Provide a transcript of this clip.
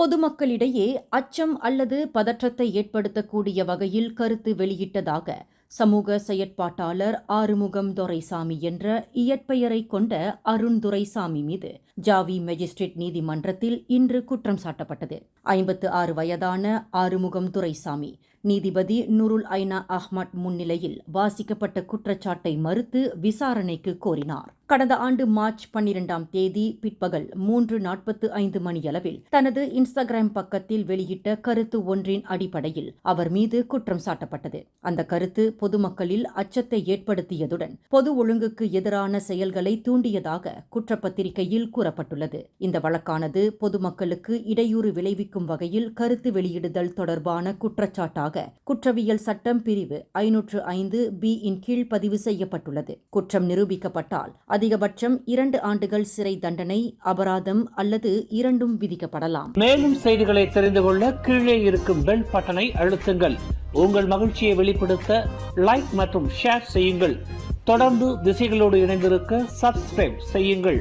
பொதுமக்களிடையே அச்சம் அல்லது பதற்றத்தை ஏற்படுத்தக்கூடிய வகையில் கருத்து வெளியிட்டதாக சமூக செயற்பாட்டாளர் ஆறுமுகம் துரைசாமி என்ற இயற்பெயரை கொண்ட அருண் துரைசாமி மீது ஜாவி மேஜிஸ்ட்ரேட் நீதிமன்றத்தில் இன்று குற்றம் சாட்டப்பட்டது. 56 வயதான ஆறுமுகம் துரைசாமி நீதிபதி நூருல் ஐனா அஹ்மத் முன்னிலையில் வாசிக்கப்பட்ட குற்றச்சாட்டை மறுத்து விசாரணைக்கு கோரினார். கடந்த ஆண்டு மார்ச் 12ஆம் தேதி பிற்பகல் 3:45 மணியளவில் தனது இன்ஸ்டாகிராம் பக்கத்தில் வெளியிட்ட கருத்து ஒன்றின் அடிப்படையில் அவர் மீது குற்றம் சாட்டப்பட்டது. அந்த கருத்து பொதுமக்களில் அச்சத்தை ஏற்படுத்தியதுடன் பொது ஒழுங்குக்கு எதிரான செயல்களை தூண்டியதாக குற்றப்பத்திரிகையில் கூறப்பட்டுள்ளது. இந்த வழக்கானது பொதுமக்களுக்கு இடையூறு விளைவிக்கும் வகையில் கருத்து வெளியிடுதல் தொடர்பான குற்றச்சாட்டாக குற்றவியல் சட்டம் பிரிவு 505B இன் கீழ் பதிவு செய்யப்பட்டுள்ளது. குற்றம் நிரூபிக்கப்பட்டால் அதிகபட்சம் 2 ஆண்டுகள் சிறை தண்டனை, அபராதம் அல்லது இரண்டும் விதிக்கப்படலாம். மேலும் செய்திகளை தெரிந்து கொள்ள கீழே இருக்கும் பெல் பட்டனை அழுத்துங்கள். உங்கள் மகிழ்ச்சியை வெளிப்படுத்த லைக் மற்றும் ஷேர் செய்யுங்கள். தொடர்ந்து திசைகளோடு இணைந்திருக்க சப்ஸ்கிரைப் செய்யுங்கள்.